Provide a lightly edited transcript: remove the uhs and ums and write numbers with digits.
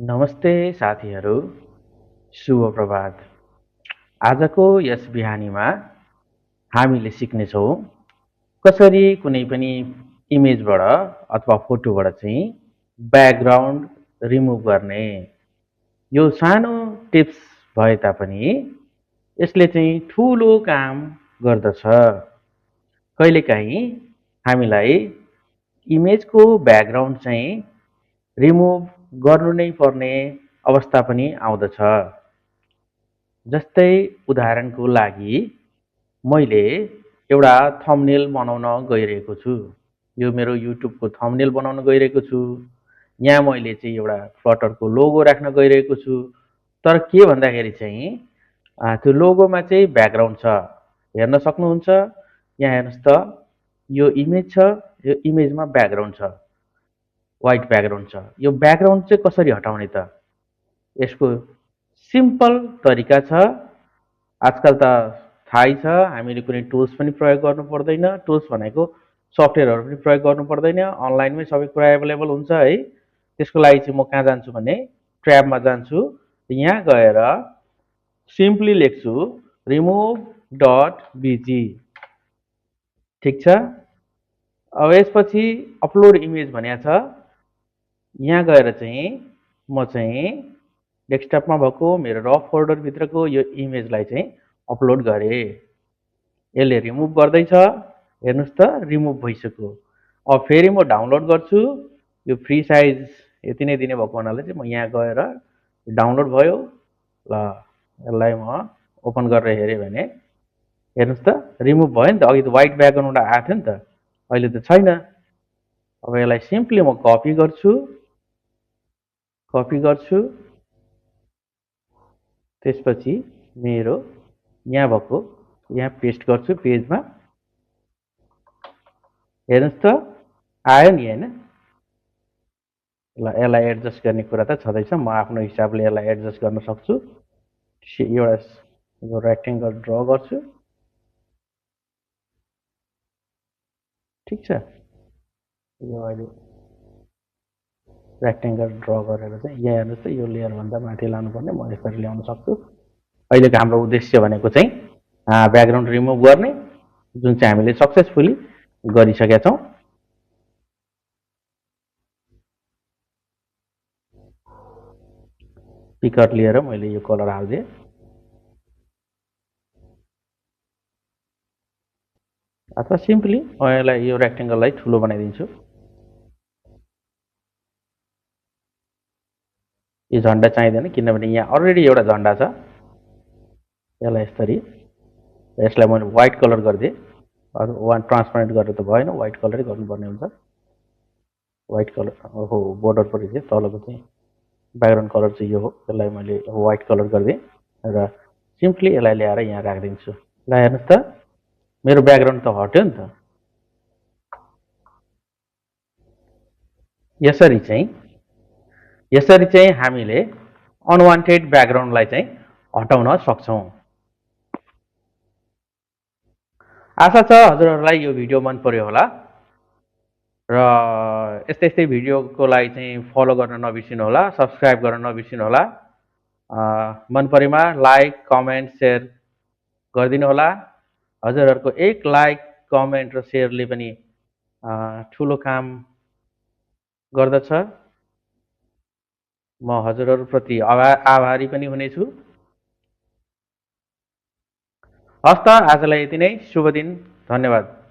नमस्ते साथीहरू, शुभ प्रभात। आजको यस बिहानीमा हामीले सिक्नेछौँ कसरी कुनै पनि इमेजबाट अथवा फोटोबाट चाहिँ ब्याकग्राउन्ड रिमुभ गर्ने। यो सानो टिप्स भए तापनि यसले चाहिँ ठुलो काम गर्दछ। कहिलेकाहीँ हामीलाई इमेजको ब्याकग्राउन्ड चाहिँ रिमुभ गर्नु नै पर्ने अवस्था पनि आउँदछ। जस्तै उदाहरणको लागि मैले एउटा थम्बनेल बनाउन गइरहेको छु। यो मेरो युट्युबको थम्बनेल बनाउन गइरहेको छु। यहाँ मैले चाहिँ एउटा फ्लटरको लोगो राख्न गइरहेको छु। तर के भन्दाखेरि चाहिँ त्यो लोगोमा चाहिँ ब्याकग्राउन्ड छ। हेर्न सक्नुहुन्छ, यहाँ हेर्नुहोस् त, यो इमेज छ, यो इमेजमा ब्याकग्राउन्ड छ, व्हाइट ब्याकग्राउन्ड छ। यो ब्याकग्राउन्ड चाहिँ कसरी हटाउने त? यसको सिम्पल तरिका छ। आजकल त थाहै छ, हामीले कुनै टुल्स पनि प्रयोग गर्नु पर्दैन। टुल्स भनेको सफ्टवेयरहरू पनि प्रयोग गर्नु पर्दैन, अनलाइनमै सबै कुरा एभाइलेबल हुन्छ है। त्यसको लागि चाहिँ म कहाँ जान्छु भने ट्याबमा जान्छु। यहाँ गएर सिम्पली लेख्छु रिमुभ डट बिजी। ठिक छ। अब यसपछि अपलोड इमेज भनेको छ। यहाँ गएर चाहिँ म चाहिँ डेस्कटपमा भएको मेरो र फोल्डरभित्रको यो इमेजलाई चाहिँ अपलोड गरेँ। यसले रिमुभ गर्दैछ। हेर्नुहोस् त, रिमुभ भइसक्यो। अब फेरि म डाउनलोड गर्छु। यो फ्री साइज यति नै दिने भएको हुनाले चाहिँ म यहाँ गएर डाउनलोड भयो। ल, यसलाई म ओपन गरेर हेरेँ भने हेर्नुहोस् त, रिमुभ भयो नि त। अघि त व्हाइट ब्याकग्राउन्ड आएको थियो नि त, अहिले त छैन। अब यसलाई सिम्पली म कपी गर्छु। त्यसपछि मेरो यहाँ भएको यहाँ पेस्ट गर्छु पेजमा। हेर्नुहोस् त, आयो नि होइन? ल, यसलाई एडजस्ट गर्ने कुरा त छँदैछ। म आफ्नो हिसाबले यसलाई एडजस्ट गर्न सक्छु। एउटा यो रेक्टेङ्गल ड्र गर्छु। ठिक छ। यो अहिले रेक्टेङ्गल ड्र गरेर चाहिँ यहाँ हेर्नुहोस् त, यो लेयरभन्दा माथि लानुपर्ने, म यसरी ल्याउन सक्छु। अहिलेको हाम्रो उद्देश्य भनेको चाहिँ ब्याकग्राउन्ड रिमुभ गर्ने, जुन चाहिँ हामीले सक्सेसफुली गरिसकेका छौँ। पिकर लिएर मैले यो कलर हालिदिएँ। अथवा सिम्पली म यसलाई यो रेक्टेङ्गललाई ठुलो बनाइदिन्छु। यो झन्डा चाहिँदैन, किनभने यहाँ अलरेडी एउटा झन्डा छ। यसलाई यसरी, यसलाई मैले व्हाइट कलर गरिदिएँ। वान ट्रान्सपरेन्ट गरेर त भएन, व्हाइट कलरै गर्नुपर्ने हुन्छ। व्हाइट कलर, ओहो, बोर्डर पऱ्यो चाहिँ तलको चाहिँ ब्याकग्राउन्ड कलर चाहिँ यो हो। यसलाई मैले व्हाइट कलर गरिदिएँ र सिम्पली यसलाई ल्याएर यहाँ राखिदिन्छु। ल, हेर्नुहोस् त, मेरो ब्याकग्राउन्ड त हट्यो नि त। यसरी चाहिँ हामीले अनवान्टेड ब्याकग्राउन्डलाई चाहिँ हटाउन सक्छौँ। आशा छ हजुरहरूलाई यो भिडियो मन पर्यो होला र यस्तै यस्तै भिडियोको लागि चाहिँ फलो गर्न नबिर्सिनु होला, सब्सक्राइब गर्न नबिर्सिनु होला। मन परेमा लाइक, कमेन्ट, सेयर गरिदिनु होला। हजुरहरूको एक लाइक, कमेन्ट र सेयरले पनि ठुलो काम गर्दछ। म हजुरहरूप्रति आभारी पनि हुनेछु। हस्त, आजलाई यति नै। शुभ दिन। धन्यवाद।